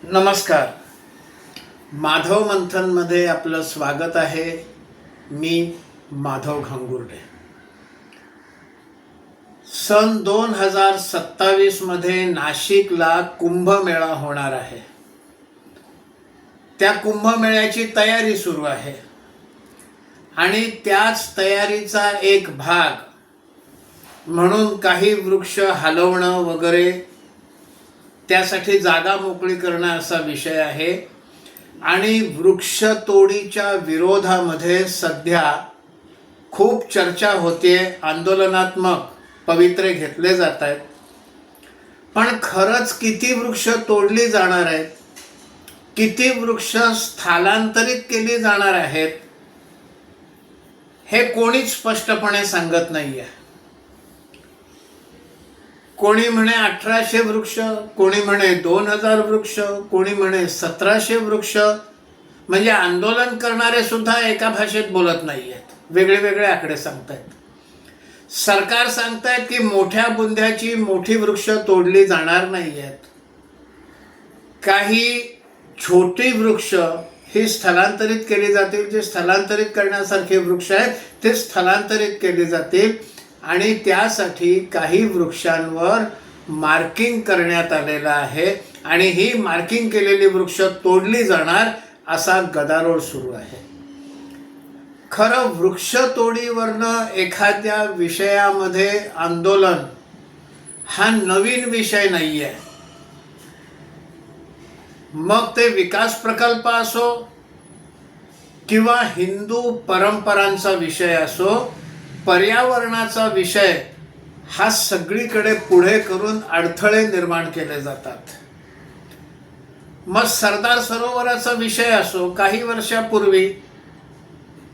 नमस्कार. माधव मंथनमध्ये आपलं स्वागत आहे. मी माधव घांगुर्डे. सन 2027 मध्ये नाशिकला कुंभमेळा होणार आहे. त्या कुंभमेळ्याची तयारी सुरू आहे आणि त्याच तयारीचा एक भाग म्हणून काही वृक्ष हलवणं वगैरे, त्यासाठी जागा मोकळी करणं असा विषय आहे. आणि वृक्षतोडीच्या विरोधामध्ये सध्या खूप चर्चा होते, आंदोलनात्मक पवित्रे घेतले जात आहेत. पण खरंच किती वृक्ष तोडली जाणार आहेत, किती वृक्ष स्थलांतरित केली जाणार आहेत, हे कोणीच स्पष्टपणे सांगत नाही आहे. कोणी म्हणे 1800 वृक्ष, कोणी म्हणे 2000 वृक्ष, कोणी म्हणे 1700 वृक्ष. म्हणजे आंदोलन करणारे सुद्धा एका भाषेत बोलत नाही आहेत, वेगळे वेगळे आकडे सांगतायत. सरकार सांगतायत की मोठ्या बुंद्याची मोठी वृक्ष तोडली जाणार नाही आहेत. काही छोटी वृक्ष ही स्थलांतरित केली जातील. जे स्थलांतरित करण्यासारखे वृक्ष आहेत ते स्थलांतरित केले जातील आणि त्यासाठी काही वृक्षांवर मार्किंग करण्यात आलेलं आहे आणि ही मार्किंग केलेली वृक्ष तोडली जाणार असा गदारोळ सुरू आहे. खरं वृक्षतोडीवरनं एखाद्या विषयामध्ये आंदोलन हा नवीन विषय नाही आहे. मग ते विकास प्रकल्प असो किंवा हिंदू परंपरांचा विषय असो, पर्यावरणाचा विषय हा सगळीकडे पुढे करून अडथळे निर्माण केले जातात. मग सरदार सरोवराचा विषय असो, काही वर्षापूर्वी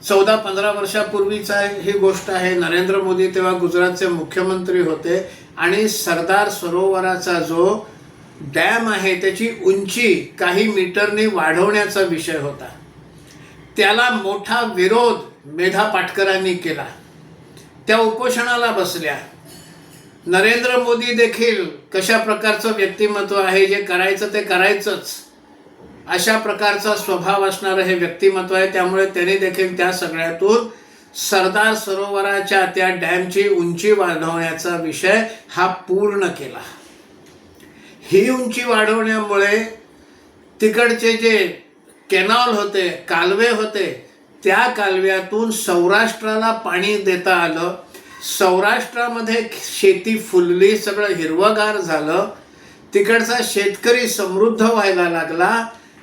14-15 वर्षापूर्वीचा ही गोष्ट आहे. नरेंद्र मोदी तेव्हा गुजरातचे मुख्यमंत्री होते आणि सरदार सरोवराचा जो डॅम आहे त्याची उंची काही मीटरनी वाढवण्याचा विषय होता. त्याला मोठा विरोध मेधा पाटकरांनी केला. त्या उपोषणाला बसल्या. नरेंद्र मोदी देखील कशा प्रकारचं व्यक्तिमत्व आहे, जे करायचं ते करायचंच अशा प्रकारचा स्वभाव असणारं हे व्यक्तिमत्व आहे. त्यामुळे त्यांनी देखील त्या सगळ्यातून सरदार सरोवराच्या त्या डॅमची उंची वाढवण्याचा विषय हा पूर्ण केला. ही उंची वाढवण्यामुळे तिकडचे जे कॅनॉल होते, कालवे होते, त्या कालव्यातून सौराष्ट्राला पाणी देता आलं. सौराष्ट्रामध्ये शेती फुलली, सगळं हिरवगार झालं. तिकडचा शेतकरी समृद्ध व्हायला लागला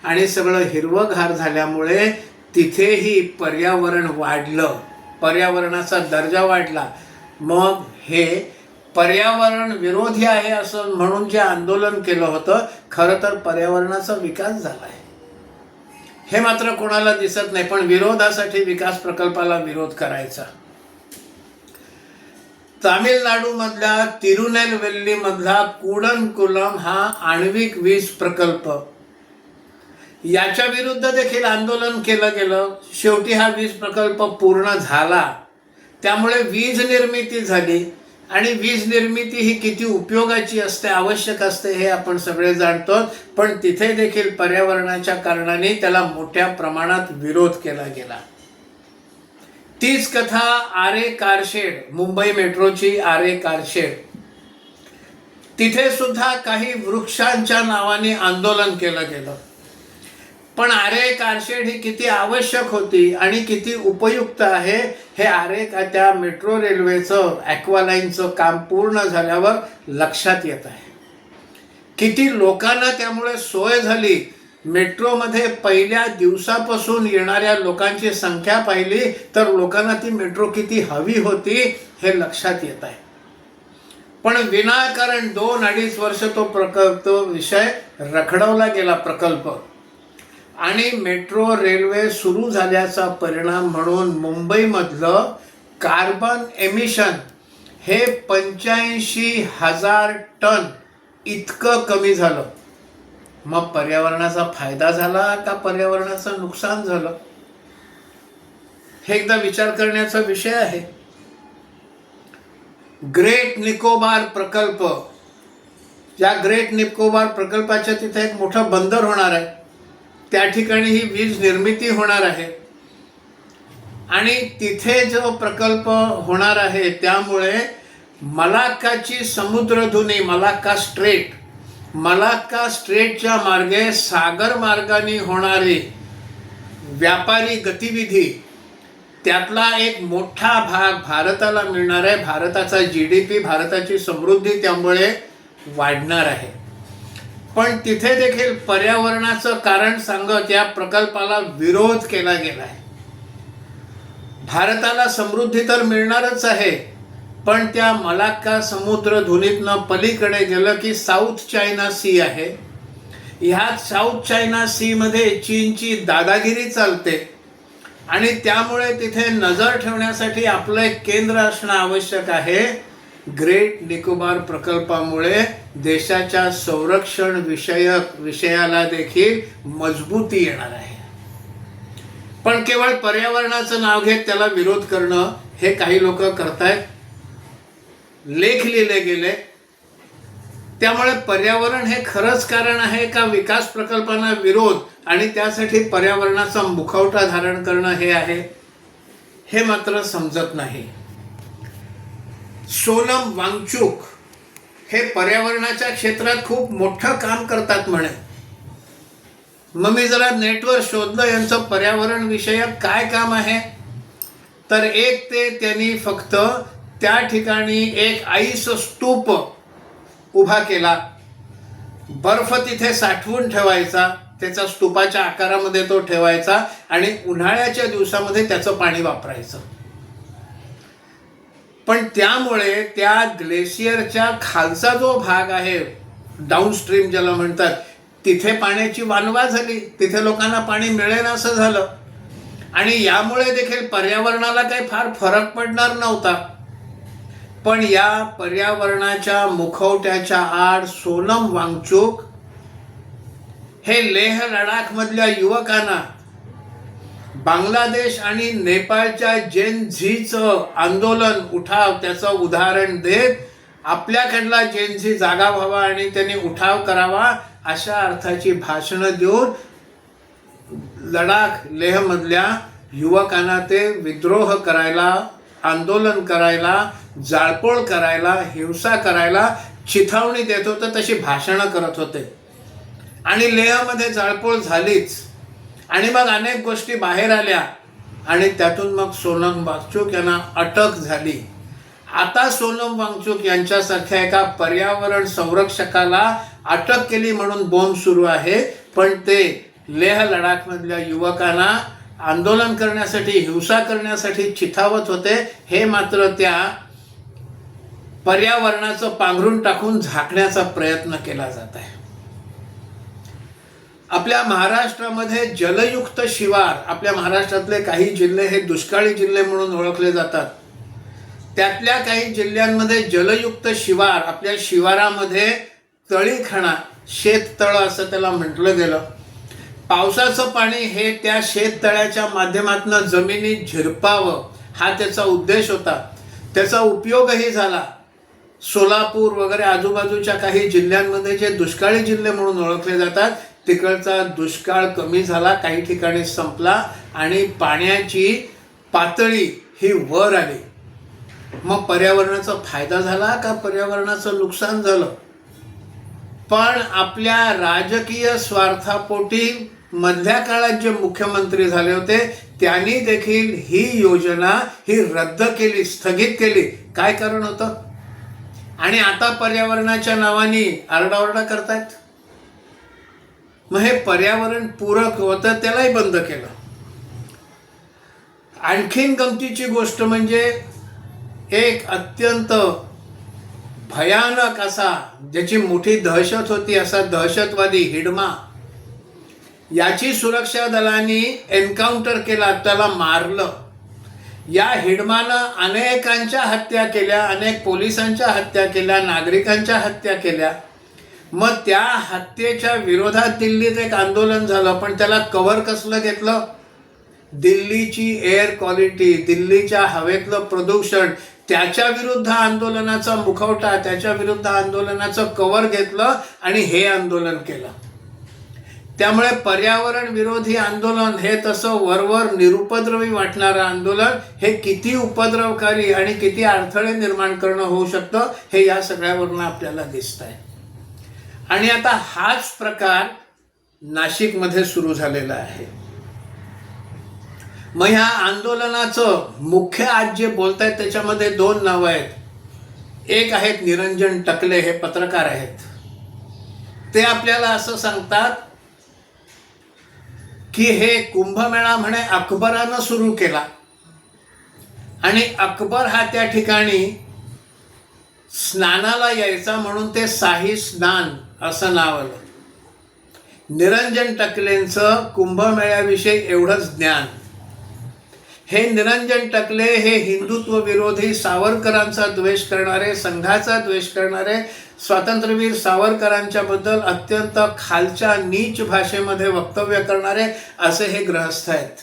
आणि सगळं हिरवगार झाल्यामुळे तिथेही पर्यावरण वाढलं, पर्यावरणाचा दर्जा वाढला. मग हे पर्यावरण विरोधी आहे असं म्हणून जे आंदोलन केलं होतं, खरं तर पर्यावरणाचा विकास झाला आहे हे मात्र कोणाला दिसत नाही. पण विरोधासाठी विकास प्रकल्पाला विरोध करायचा. तामिळनाडूमधल्या तिरुनेलवेल्ली मधला कूडनकुलम हा आण्विक वीज प्रकल्प, याच्या विरुद्ध देखील आंदोलन केलं गेलं. शेवटी हा वीज प्रकल्प पूर्ण झाला. त्यामुळे वीज निर्मिती झाली आणि वीज निर्मिती ही किती उपयोगाची असते, आवश्यक असते हे आपण सगळे जाणतो. पण तिथे देखील पर्यावरणाच्या कारणाने त्याला मोठ्या प्रमाणात विरोध केला गेला. तीच कथा आरे कारशेड, मुंबई मेट्रोची आरे कारशेड, तिथे सुद्धा काही वृक्षांच्या नावाने आंदोलन केलं गेलं. पण आरे कारशेड ही किती आवश्यक होती आणि किती उपयुक्त आहे हे त्या मेट्रो रेल्वेचं ॲक्वालाईनचं काम पूर्ण झाल्यावर लक्षात येत आहे. किती लोकांना त्यामुळे सोय झाली. मेट्रोमध्ये पहिल्या दिवसापासून येणाऱ्या लोकांची संख्या पाहिली तर लोकांना ती मेट्रो किती हवी होती हे लक्षात येत आहे. पण विनाकारण 2-2.5 वर्ष तो विषय रखडवला गेला प्रकल्प. आणि मेट्रो रेल्वे सुरू झाल्याचा परिणाम म्हणून मुंबईमधलं कार्बन एमिशन हे 85,000 टन इतकं कमी झालं. मग पर्यावरणाचा फायदा झाला का पर्यावरणाचं नुकसान झालं हे एकदा विचार करण्याचा विषय आहे. ग्रेट निकोबार प्रकल्प ज्या ग्रेट निकोबार प्रकल्पाच्या तिथे एक मोठं बंदर होणार आहे, त्या ठिकाणी ही वीज निर्मिती होणार आहे आणि तिथे जो प्रकल्प होणार आहे त्यामुळे मलाक्काची समुद्रधुनी, मलाक्का स्ट्रेटच्या मार्गे सागर मार्गाने होणारी व्यापारी गतिविधी, त्यातला एक मोठा भाग भारताला मिळणार आहे. भारताचा GDP, भारताची समृद्धी त्यामुळे वाढणार आहे. पण तिथे देखील पर्यावरणाचं कारण सांगत या प्रकल्पाला विरोध केला गेला आहे. भारताला समृद्धी तर मिळणारच आहे, पण त्या मलाक्का समुद्रधुनीतनं पलीकडे गेलं की साऊथ चायना सी आहे. ह्या साऊथ चायना सी मध्ये चीनची दादागिरी चालते आणि त्यामुळे तिथे नजर ठेवण्यासाठी आपलं एक केंद्र असणं आवश्यक आहे. ग्रेट निकोबार प्रकल्पामुळे देशाच्या संरक्षण विषयाला देखील मजबूती येणार आहे. पण केवळ पर्यावरणाचं नाव घेत त्याला विरोध करणं हे काही लोक करतायत. लेख लिहिले गेले, त्यामुळे पर्यावरण हे खरंच कारण आहे का विकास प्रकल्पांना विरोध आणि त्यासाठी पर्यावरणाचा मुखवटा धारण करणं हे आहे, हे मात्र समजत नाही. सोनम वांगचुक हे पर्यावरणाच्या क्षेत्रात खूप मोठं काम करतात म्हणे. मग मी जरा नेटवर शोधलं यांचं पर्यावरण विषयक काय काम आहे. तर एक ते त्यांनी फक्त त्या ठिकाणी एक आईस स्तूप उभा केला, बर्फ तिथे साठवून ठेवायचा, त्याचा स्तूपाच्या आकारामध्ये तो ठेवायचा आणि उन्हाळ्याच्या दिवसामध्ये त्याचं पाणी वापरायचं. पण त्यामुळे त्या ग्लेशियरच्या खालचा जो भाग आहे, डाऊनस्ट्रीम ज्याला म्हणतात, तिथे पाण्याची वानवा झाली, तिथे लोकांना पाणी मिळेल असं झालं आणि यामुळे देखील पर्यावरणाला काही फार फरक पडणार नव्हता. पण या पर्यावरणाच्या मुखवट्याच्या आड सोनम वांगचुक हे लेह लडाख मधल्या युवकांना बांगलादेश आणि नेपाळच्या जेन झीचं आंदोलन उठाव त्याचं उदाहरण देत आपल्याकडला जेन झी जागा व्हावा आणि त्यांनी उठाव करावा अशा अर्थाची भाषणं देऊन लडाख लेह मधल्या युवकांना ते विद्रोह करायला, आंदोलन करायला, जाळपोळ करायला, हिंसा करायला चिथावणी देत होतं, तशी भाषणं करत होते. आणि लेहमध्ये जाळपोळ झालीच आणि मग अनेक गोष्टी बाहेर आल्या आणि त्यातून मग सोनम वांगचुक यांना अटक झाली. आता सोनम वांगचुक यांच्यासारख्या एका पर्यावरण संरक्षकाला अटक केली म्हणून बोंब सुरू आहे. पण ते लेह लडाख मधल्या युवकांना आंदोलन करण्यासाठी, हिंसा करण्यासाठी चिथावत होते, हे मात्र त्या पर्यावरणाचं पांघरून टाकून झाकण्याचा प्रयत्न केला जात आहे. आपल्या महाराष्ट्रामध्ये जलयुक्त शिवार, आपल्या महाराष्ट्रातले काही जिल्हे हे दुष्काळी जिल्हे म्हणून ओळखले जातात. त्यातल्या काही जिल्ह्यांमध्ये जलयुक्त शिवार, आपल्या शिवारामध्ये तळीखणा, शेततळ असं त्याला म्हटलं गेलं. पावसाचं पाणी हे त्या शेततळ्याच्या माध्यमातून जमिनीत झिरपावं हा त्याचा उद्देश होता. त्याचा उपयोगही झाला. सोलापूर वगैरे आजूबाजूच्या काही जिल्ह्यांमध्ये जे दुष्काळी जिल्हे म्हणून ओळखले जातात तिकडचा दुष्काळ कमी झाला, काही ठिकाणी संपला आणि पाण्याची पातळी ही वर आली. मग पर्यावरणाचा फायदा झाला का पर्यावरणाचं नुकसान झालं? पण आपल्या राजकीय स्वार्थापोटी मधल्या काळात जे मुख्यमंत्री झाले होते त्यांनी देखील ही योजना ही रद्द केली, स्थगित केली. काय कारण होतं? आणि आता पर्यावरणाच्या नावाने आरडाओरडा करतायत. मग हे पर्यावरण पूरक होतं त्यालाही बंद केलं. आणखीन गमतीची गोष्ट म्हणजे एक अत्यंत भयानक असा, ज्याची मोठी दहशत होती, असा दहशतवादी हिडमा, याची सुरक्षा दलांनी एन्काउंटर केला, त्याला मारलं. या हिडमानं अनेकांच्या हत्या केल्या, अनेक पोलिसांच्या हत्या केल्या, नागरिकांच्या हत्या केल्या. मग त्या हत्येच्या विरोधात दिल्लीत एक आंदोलन झालं, पण त्याला कव्हर कसलं घेतलं? दिल्लीची एअर क्वालिटी, दिल्लीच्या हवेतलं प्रदूषण, त्याच्या विरुद्ध आंदोलनाचा मुखवटा, त्याच्या विरुद्ध आंदोलनाचं कव्हर घेतलं आणि हे आंदोलन केलं. त्यामुळे पर्यावरण विरोधी आंदोलन हे तसं वरवर निरुपद्रवी वाटणारं आंदोलन हे किती उपद्रवकारी आणि किती अडथळे निर्माण करणं होऊ शकतं हे या सगळ्यावरून आपल्याला दिसत आहे. आणि आता हाच प्रकार नाशिकमध्ये सुरू झालेला आहे. मग ह्या आंदोलनाचं मुख्य आज जे बोलत आहेत त्याच्यामध्ये 2 नावं आहेत. एक आहेत निरंजन टकले, हे पत्रकार आहेत. ते आपल्याला असं सांगतात की हे कुंभमेळा म्हणे अकबरानं सुरू केला आणि अकबर हा त्या ठिकाणी स्नानाला यायचा म्हणून ते शाही स्नान असं नाव आलं. निरंजन टकलेंचं कुंभमेळ्याविषयी एवढंच ज्ञान. हे निरंजन टकले हे हिंदुत्व विरोधी, सावरकरांचा द्वेष करणारे, संघाचा द्वेष करणारे, स्वातंत्र्यवीर सावरकरांच्या बद्दल अत्यंत खालच्या नीच भाषेमध्ये वक्तव्य करणारे असे हे गृहस्थ आहेत.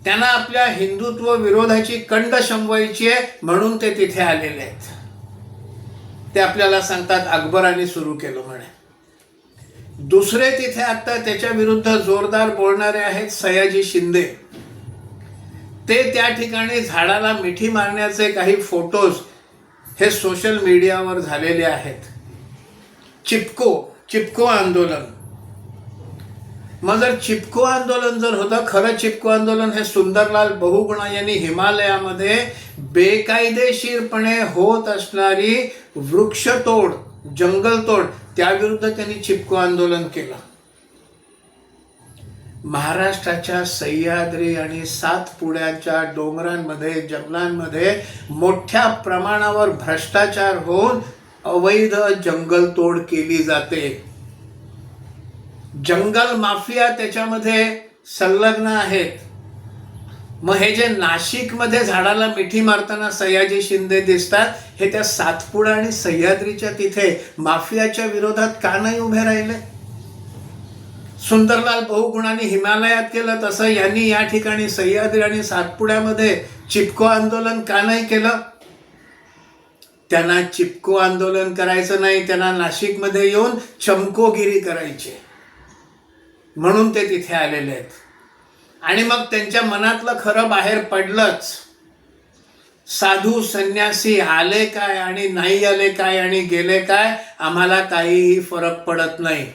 त्यांना आपल्या हिंदुत्व विरोधाची कंड शमवायची आहे म्हणून ते तिथे आलेले आहेत. ते आपल्याला सांगतात अकबराने सुरू केलं म्हणे. दुसरे तिथे आता त्याच्या विरुद्ध जोरदार बोलणारे आहेत सयाजी शिंदे. ते त्या ठिकाणी झाडाला मिठी मारण्याचे काही फोटोज हे सोशल मीडियावर झालेले आहेत. चिपको आंदोलन. मग जर चिपको आंदोलन जर होतं, खरं चिपको आंदोलन हे सुंदरलाल बहुगुणा यांनी हिमालयामध्ये बेकायदेशीरपणे होत असणारी वृक्षतोड, जंगलतोड त्याविरुद्ध त्यांनी चिपको आंदोलन केलं. महाराष्ट्राच्या सह्याद्री आणि सातपुड्याच्या डोंगरांमध्ये, जंगलांमध्ये मोठ्या प्रमाणावर भ्रष्टाचार होऊन अवैध जंगलतोड केली जाते. जंगल माफिया त्याच्यामध्ये संलग्न आहेत. मग हे जे नाशिकमध्ये झाडाला मिठी मारताना सयाजी शिंदे दिसतात, हे त्या सातपुडा आणि सह्याद्रीच्या तिथे माफियाच्या विरोधात का नाही उभे राहिले? सुंदरलाल बहुगुणाने हिमालयात केलं तसं यांनी या ठिकाणी सह्याद्री आणि सातपुड्यामध्ये चिपको आंदोलन का नाही केलं? त्यांना चिपको आंदोलन करायचं नाही, त्यांना नाशिकमध्ये येऊन चमकोगिरी करायची म्हणून ते तिथे आलेले आहेत. आणि मग त्यांच्या मनातलं खरं बाहेर पडलंच. साधू संन्यासी आले काय आणि नाही आले काय आणि गेले काय आम्हाला काहीही फरक पडत नाही.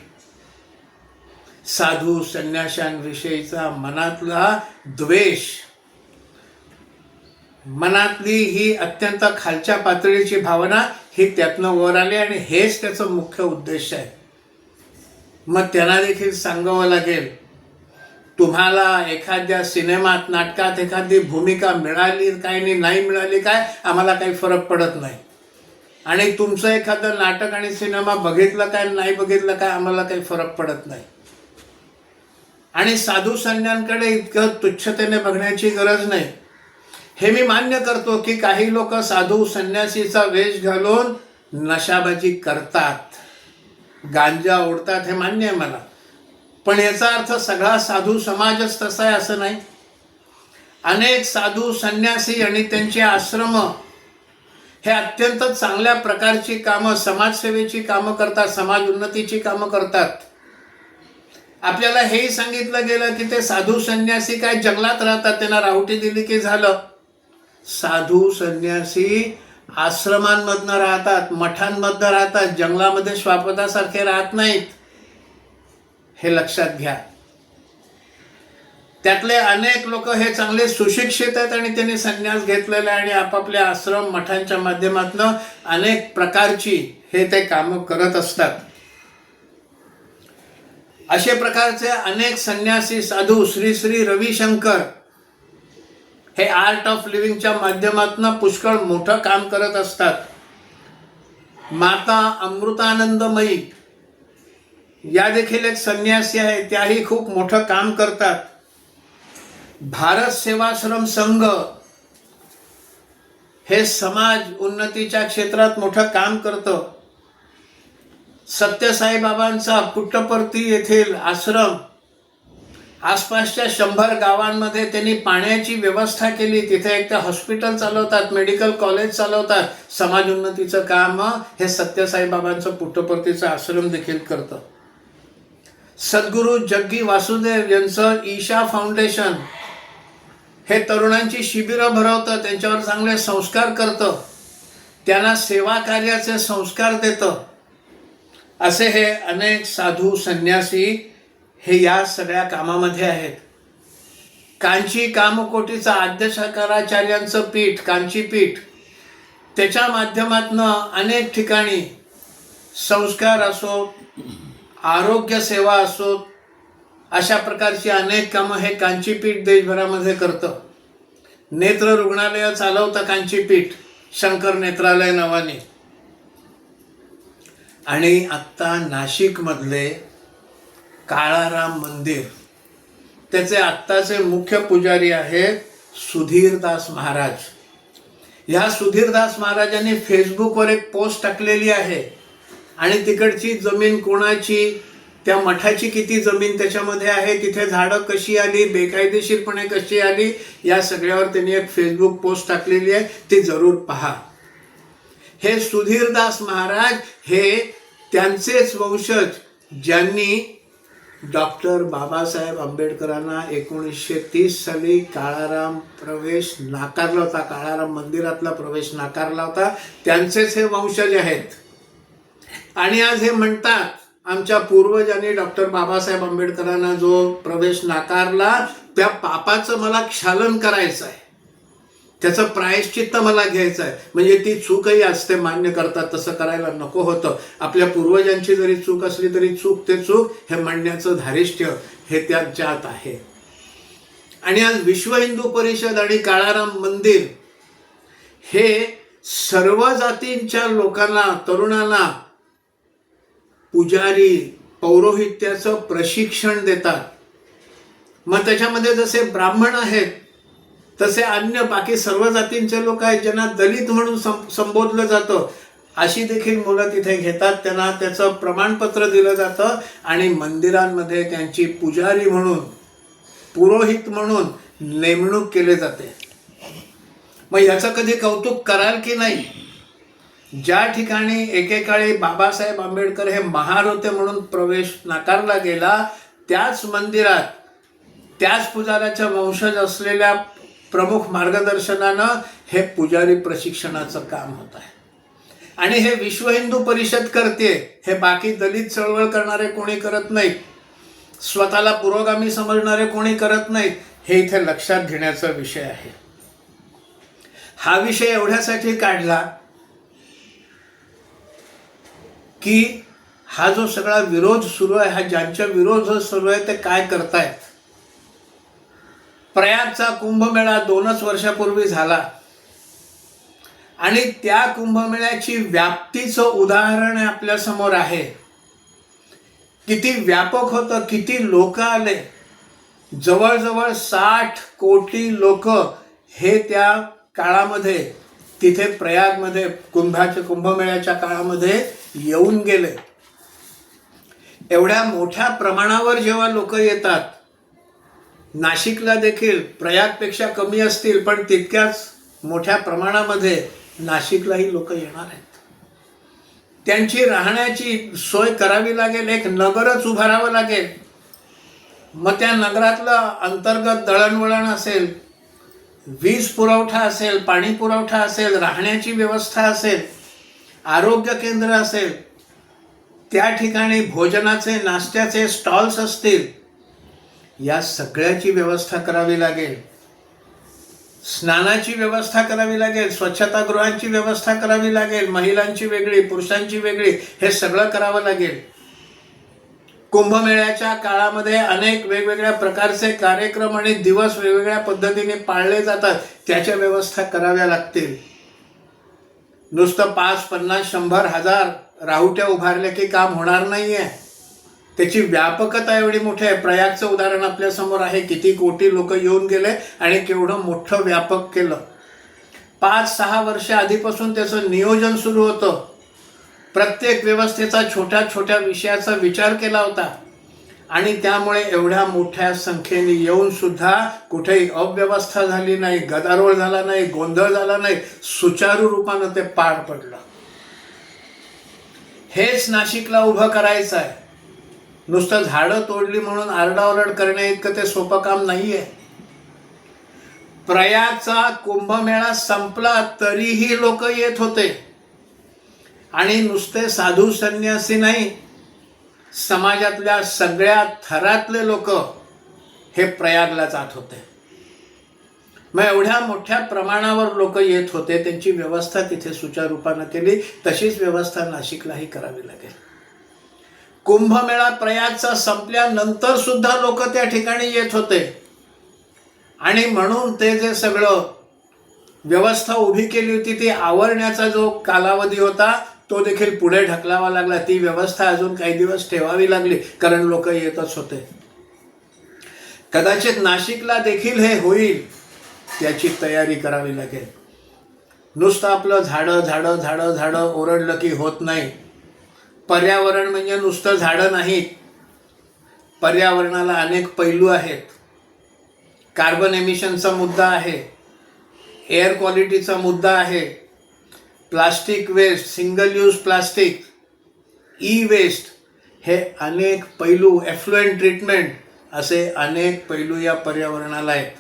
साधू संन्याशांविषयीचा मनातला द्वेष, मनातली ही अत्यंत खालच्या पातळीची भावना ही त्यातनं वर आली आणि हेच त्याचं मुख्य उद्देश आहे. मग त्यांना देखील सांगावं लागेल, तुम्हाला एखाद्या सिनेमात, नाटकात एखादी भूमिका मिळाली काय आणि नाही मिळाली काय आम्हाला काही फरक पडत नाही. आणि तुमचं एखादं नाटक आणि सिनेमा बघितलं काय नाही बघितलं काय आम्हाला काही फरक पडत नाही. आणि साधू संन्यांकडे इतकं तुच्छतेने बघण्याची गरज नाही. हे मी मान्य करतो की काही लोक साधू संन्यासीचा वेश घालून नशाबाजी करतात, गांजा ओढतात, हे मान्य आहे मला. पण याचा अर्थ सगळा साधू समाजच तसा आहे असं नाही. अनेक साधू संन्यासी आणि त्यांचे आश्रम हे अत्यंत चांगल्या प्रकारची कामं, समाजसेवेची कामं करतात, समाज उन्नतीची कामं करतात. आपल्याला हेही सांगितलं गेलं की ते साधू संन्यासी काय जंगलात राहतात, त्यांना राहुटी दिली की झालं. साधू संन्यासी आश्रमांमधनं राहतात, मठांमधनं राहतात, जंगलामध्ये श्वापदासारखे राहत नाहीत. हे लक्षात घ्या. त्यातले अनेक लोक हे चांगले सुशिक्षित आहेत आणि त्यांनी संन्यास घेतलेला आणि आपापल्या आश्रम मठांच्या माध्यमातून अनेक प्रकारची हे ते कामं करत असतात. अशा प्रकारचे अनेक संन्यासी साधू श्री श्री रविशंकर हे आर्ट ऑफ लिव्हिंगच्या माध्यमातून पुष्कळ मोठं काम करत असतात. माता अमृतानंदमयी या देखील एक संन्यासी आहे, त्याही खूप मोठं काम करतात. भारत सेवाश्रम संघ हे समाज उन्नतीच्या क्षेत्रात मोठं काम करतं. सत्यसाईबाबांचा पुट्टपर्ती येथील आश्रम आसपासच्या 100 गावांमध्ये त्यांनी पाण्याची व्यवस्था केली. तिथे एक ते हॉस्पिटल चालवतात, मेडिकल कॉलेज चालवतात. समाज उन्नतीचं काम हे सत्यसाईबाबांचं पुट्टपर्तीचं आश्रम देखील करतं. सद्गुरू जग्गी वासुदेव यांचं ईशा फाउंडेशन हे तरुणांची शिबिरं भरवतं, त्यांच्यावर चांगले संस्कार करतं, त्यांना सेवा कार्याचे संस्कार देतं. असे हे अनेक साधू संन्यासी हे या सगळ्या कामामध्ये आहेत. कांची कामकोटीचं आद्यशंकराचार्यांचं पीठ, कांचीपीठ, त्याच्या माध्यमातून अनेक ठिकाणी संस्कार असो, आरोग्य सेवा असो, अशा प्रकारची अनेक कामं हे कांचीपीठ देशभरामध्ये करतं. नेत्र रुग्णालय चालवतं कांचीपीठ, शंकर नेत्रालय नावाने. आणि आत्ता नाशिकमधले काळाराम मंदिर, त्याचे आत्ताचे मुख्य पुजारी आहेत सुधीरदास महाराज. ह्या सुधीरदास महाराजांनी फेसबुकवर एक पोस्ट टाकलेली आहे आणि तिकडची जमीन कोणाची, त्या मठाची किती जमीन त्याच्यामध्ये आहे, तिथे झाडं कशी आली, बेकायदेशीरपणे कशी आली, या सगळ्यावर त्यांनी एक फेसबुक पोस्ट टाकलेली आहे, ती जरूर पहा. हे सुधीरदास महाराज हे त्यांचेच वंशज ज्यांनी डॉक्टर बाबासाहेब आंबेडकरांना 1930 साली काळाराम प्रवेश नाकारला होता, काळाराम मंदिरातला प्रवेश नाकारला होता, त्यांचेच हे वंशज आहेत. आणि आज हे म्हणतात आमच्या पूर्वजांनी डॉक्टर बाबासाहेब आंबेडकरांना जो प्रवेश नाकारला त्या पापाचं मला क्षालन करायचं आहे, त्याचं प्रायश्चित्त मला घ्यायचं आहे. म्हणजे ती चूकही असते, मान्य करतात, तसं करायला नको होतं. आपल्या पूर्वजांची जरी चूक असली तरी चूक ते चूक हे म्हणण्याचं धारिष्ट्य हे त्यांच्यात आहे. आणि आज विश्व हिंदू परिषद आणि काळाराम मंदिर हे सर्व जातींच्या लोकांना, तरुणांना पुजारी पौरोहित्याचं प्रशिक्षण देतात. मग त्याच्यामध्ये जसे ब्राह्मण आहेत तसे अन्य बाकी सर्व जातींचे लोक आहेत ज्यांना दलित म्हणून संबोधलं जातं, अशी देखील मुलं तिथे घेतात. त्यांना त्याचं प्रमाणपत्र दिलं जातं आणि मंदिरांमध्ये त्यांची पुजारी म्हणून, पुरोहित म्हणून नेमणूक केली जाते. मग याचं कधी कौतुक कराल की नाही? ज्या ठिकाणी एकेकाळी बाबासाहेब आंबेडकर हे महार होते म्हणून प्रवेश नाकारला गेला, त्याच मंदिरात त्याच पुजाऱ्याच्या वंशज असलेल्या प्रमुख मार्गदर्शनानं हे पुजारी प्रशिक्षणाचं काम होत आहे. आणि हे विश्व हिंदू परिषद करते, हे बाकी दलित चळवळ करणारे कोणी करत नाहीत, स्वतःला पुरोगामी समजणारे कोणी करत नाहीत. हे इथे लक्षात घेण्याचा विषय आहे. हा विषय एवढ्यासाठी काढला की हा जो सगळा विरोध सुरू आहे, हा ज्यांच्या विरोध सुरू आहे ते काय करतायत. प्रयागचा कुंभमेळा 2 वर्षापूर्वी झाला आणि त्या कुंभमेळ्याची व्याप्तीचं उदाहरण आपल्या समोर आहे. किती व्यापक होतं, किती लोक आले. जवळजवळ 60 कोटी लोक हे त्या काळामध्ये तिथे प्रयागमध्ये कुंभमेळ्याच्या काळामध्ये येऊन गेले. एवढ्या मोठ्या प्रमाणावर जेव्हा लोक येतात, नाशिकला देखील प्रयागपेक्षा कमी असतील पण तितक्याच मोठ्या प्रमाणामध्ये नाशिकलाही लोक येणार आहेत. त्यांची राहण्याची सोय करावी लागेल, एक नगरच उभारावं लागेल. मग त्या नगरातलं अंतर्गत दळणवळण असेल, वीज पुरवठा असेल, पाणी पुरवठा असेल, राहण्याची व्यवस्था असेल, आरोग्य केंद्र असेल, त्या ठिकाणी भोजनाचे नाश्त्याचे स्टॉल्स असतील, या सगळ्याची व्यवस्था करावी लागेल. स्नानाची व्यवस्था करावी लागेल, स्वच्छतागृहांची व्यवस्था करावी लागेल, महिलांची वेगळी, पुरुषांची वेगळी, हे सगळं करावं लागेल. कुंभमेळ्याच्या काळामध्ये अनेक वेगवेगळ्या प्रकारचे कार्यक्रम आणि दिवस वेगवेगळ्या पद्धतीने पाळले जातात, त्याच्या व्यवस्था कराव्या लागतील. नुसतं 5, 50, 100, 1000 राहुट्या उभारल्या की काम होणार नाहीये. त्याची व्यापकता एवढी मोठी आहे. प्रयागचं उदाहरण आपल्या समोर आहे. किती कोटी लोक येऊन गेले आणि केवढं मोठं व्यापक केलं. 5-6 वर्ष आधीपासून त्याचं नियोजन सुरू होतं. प्रत्येक व्यवस्थेचा छोट्या छोट्या विषयाचा विचार केला होता आणि त्यामुळे एवढ्या मोठ्या संख्येने येऊन सुद्धा कुठेही अव्यवस्था झाली नाही, गदारोळ झाला नाही, गोंधळ झाला नाही, सुचारू रूपानं ते पार पडलं. हेच नाशिकला उभं करायचं आहे. नुसतं झाडं तोडली म्हणून आरडाओरड करण्या इतकं ते सोपं काम नाहीये. प्रयागचा कुंभमेळा संपला तरीही लोक येत होते आणि नुसते साधू संन्यासी नाही, समाजातल्या सगळ्या थरातले लोक हे प्रयागला जात होते. मग एवढ्या मोठ्या प्रमाणावर लोक येत होते, त्यांची व्यवस्था तिथे सुचारूपानं केली. तशीच व्यवस्था नाशिकलाही करावी लागेल. कुंभमेळा प्रयागचा संपल्यानंतर सुद्धा लोक त्या ठिकाणी येत होते आणि म्हणून ते जे सगळं व्यवस्था उभी केली होती ती आवरण्याचा जो कालावधी होता तो देखील पुढे ढकलावा लागला. ती व्यवस्था अजून काही दिवस ठेवावी लागली, कारण लोक येतच होते. कदाचित नाशिकला देखील हे होईल, त्याची तयारी करावी लागेल. नुसतं आपलं झाडं झाडं झाडं झाडं ओरडलं की होत नाही. पर्यावरण म्हणजे नुसतं झाडं नाहीत. पर्यावरणाला अनेक पैलू आहेत. कार्बन एमिशनचा मुद्दा आहे, एअर क्वालिटीचा मुद्दा आहे, plastic waste, single use plastic, e waste, हे अनेक पैलू, एफ्लुएंट ट्रीटमेंट, असे अनेक पैलू या पर्यावरणाला आहेत.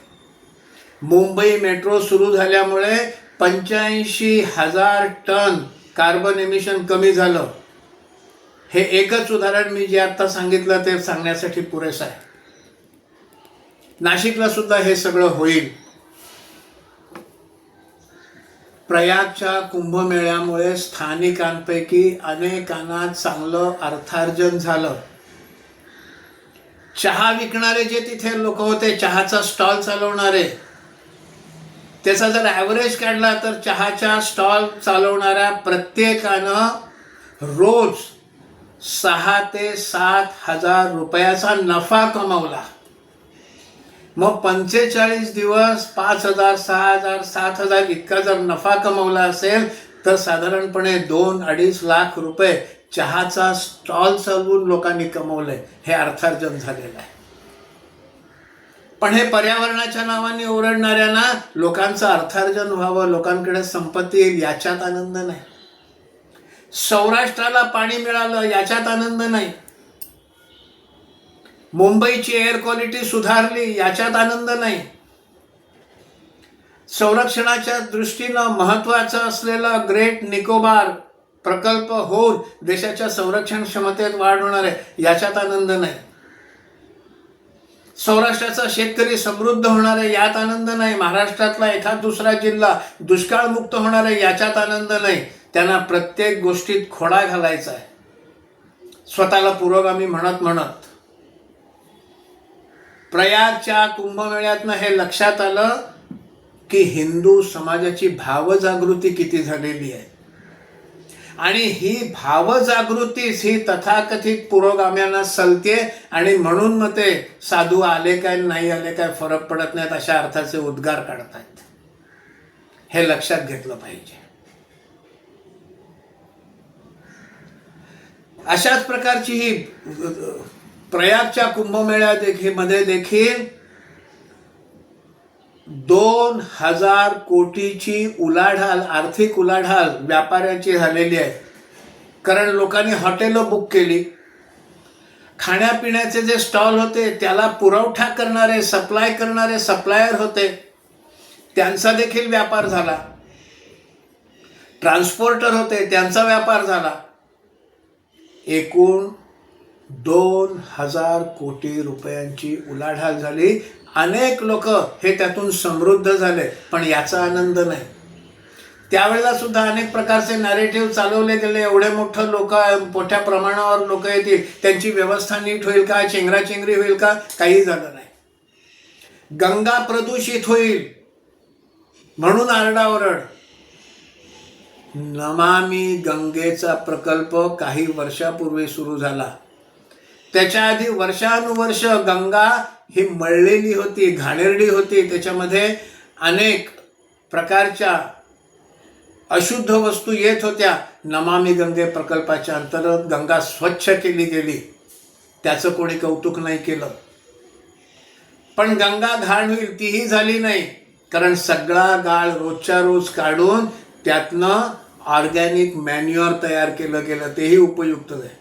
मुंबई मेट्रो सुरू झाल्यामुळे 85,000 टन कार्बन एमिशन कमी झालं. हे एकच उदाहरण मी जे आता सांगितलं ते सांगण्यासाठी पुरेसं आहे. नाशिकला सुद्धा हे सगळं होईल. प्रयागच्या कुंभमेळ्यामुळे स्थानिकांपैकी अनेकांना चांगलं अर्थार्जन झालं. चहा विकणारे जे तिथे लोक होते, चहाचा स्टॉल चालवणारे, त्याचा जर ॲव्हरेज काढला तर चहाच्या स्टॉल चालवणाऱ्या प्रत्येकानं रोज 6,000 ते 7,000 रुपयाचा नफा कमावला. मग 45 दिवस 5,000, 6,000, 7,000 इतका जर नफा कमावला असेल तर साधारणपणे 2-2.5 लाख रुपये चहाचा स्टॉल चालवून लोकांनी कमवले. हे अर्थार्जन झालेलं आहे. पण हे पर्यावरणाच्या नावाने ओरडणाऱ्यांना लोकांचं अर्थार्जन व्हावं, लोकांकडे संपत्ती येईल याच्यात आनंद नाही. सौराष्ट्राला पाणी मिळालं याच्यात आनंद नाही. मुंबईची एअर क्वालिटी सुधारली याच्यात आनंद नाही. संरक्षणाच्या दृष्टीनं महत्त्वाचा असलेला ग्रेट निकोबार प्रकल्प होऊन देशाच्या संरक्षण क्षमतेत वाढ होणार आहे याच्यात आनंद नाही. सौराष्ट्राचा शेतकरी समृद्ध होणार आहे यात आनंद नाही. महाराष्ट्रातला एखाद दुसरा जिल्हा दुष्काळमुक्त होणार आहे याच्यात आनंद नाही. त्यांना प्रत्येक गोष्टीत खोडा घालायचा आहे, स्वतःला पुरोगामी म्हणत म्हणत. प्रयागच्या कुंभमेळ्यातनं हे लक्षात आलं की हिंदू समाजाची भावजागृती किती झालेली आहे आणि ही भावजागृतीच ही तथाकथित पुरोगाम्यांना सलते आणि म्हणून मग ते साधू आले काय नाही आले काय फरक पडत नाहीत अशा अर्थाचे उद्गार काढतात. हे लक्षात घेतलं पाहिजे. अशाच प्रकारची ही प्रयागच्या कुंभमेळ्यामध्ये देखील 2,000 कोटीची उलाढाल, आर्थिक उलाढाल व्यापाऱ्यांची झालेली आहे. कारण लोकांनी हॉटेलं बुक केली, खाण्यापिण्याचे जे स्टॉल होते त्याला पुरवठा करणारे, सप्लाय करणारे सप्लायर होते, त्यांचा देखील व्यापार झाला. ट्रान्सपोर्टर होते, त्यांचा व्यापार झाला. एकूण 2,000 कोटी रुपयांची उलाढाल झाली. अनेक लोक हे त्यातून समृद्ध झाले, पण याचा आनंद नाही. त्यावेळेला सुद्धा अनेक प्रकारचे नॅरेटिव्ह चालवले गेले. एवढे मोठं लोक, मोठ्या प्रमाणावर लोक येतील, त्यांची व्यवस्था नीट होईल का, चेंगराचेंगरी होईल का, काही झालं नाही. गंगा प्रदूषित होईल म्हणून आरडाओरड. नमामि गंगेचा प्रकल्प काही वर्षापूर्वी सुरू झाला. त्याच्या आधी वर्षानुवर्ष गंगा ही मळलेली होती, घाणेरडी होती. त्याच्यामध्ये अनेक प्रकारच्या अशुद्ध वस्तू येत होत्या. नमामि गंगे प्रकल्पाच्या अंतर्गत गंगा स्वच्छ केली गेली. त्याचं कोणी कौतुक नाही केलं. पण गंगा घाण होईल तीही झाली नाही, कारण सगळा गाळ रोजच्या रोज काढून त्यातनं ऑर्गॅनिक मॅन्युअर तयार केलं गेलं, तेही उपयुक्त आहे.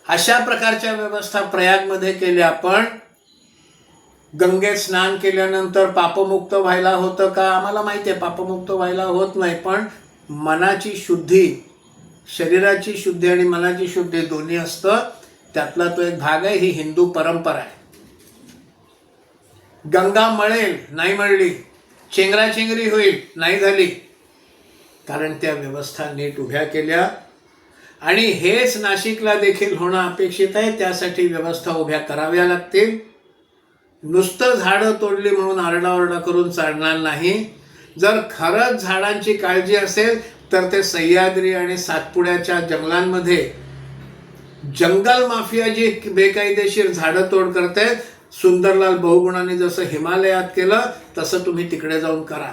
अशा प्रकारच्या व्यवस्था प्रयागमध्ये केल्या. पण गंगेत स्नान केल्यानंतर पापमुक्त व्हायला होतं का? आम्हाला माहिती आहे पापमुक्त व्हायला होत नाही. पण मनाची शुद्धी, शरीराची शुद्धी आणि मनाची शुद्धी दोन्ही असतं, त्यातला तो एक भाग आहे. ही हिंदू परंपरा आहे. गंगा मळेल, नाही मळली. चेंगराचेंगरी होईल, नाही झाली, कारण त्या व्यवस्था नीट उभ्या केल्या. आणि हेच नाशिकला देखील होणं अपेक्षित आहे. त्यासाठी व्यवस्था उभ्या कराव्या लागतील. नुसतं झाडं तोडली म्हणून आरडाओरडा करून चालणार नाही. जर खरंच झाडांची काळजी असेल तर ते सह्याद्री आणि सातपुड्याच्या जंगलांमध्ये जंगल माफिया जी बेकायदेशीर झाडं तोड करते, सुंदरलाल बहुगुणाने जसं हिमालयात केलं तसं तुम्ही तिकडे जाऊन करा.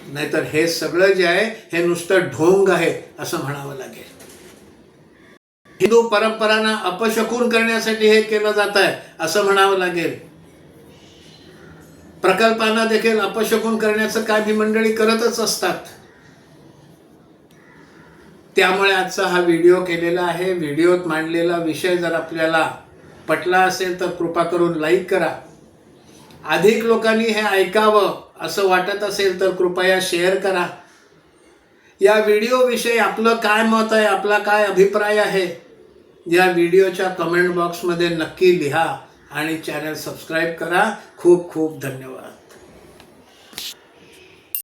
नाहीतर हे सगळं जे आहे हे नुसतं ढोंग आहे असं म्हणावं लागेल. हिंदू परंपरांना अपशकुन करण्यासाठी हे केलं जात आहे असं म्हणावं लागेल. प्रकल्पांना देखील अपशकुन करण्याचं काम ही मंडळी करतच असतात. त्यामुळे आजचा हा व्हिडिओ केलेला आहे. व्हिडिओत मांडलेला विषय जर आपल्याला पटला असेल तर कृपा करून लाईक करा. अधिक लोकांनी हे ऐकावं असं वाटत असेल तर कृपया शेअर करा. या व्हिडिओविषयी आपलं काय मत आहे, आपला काय अभिप्राय आहे, या व्हिडिओच्या कमेंट बॉक्समध्ये नक्की लिहा आणि चॅनल सबस्क्राईब करा. खूप खूप धन्यवाद.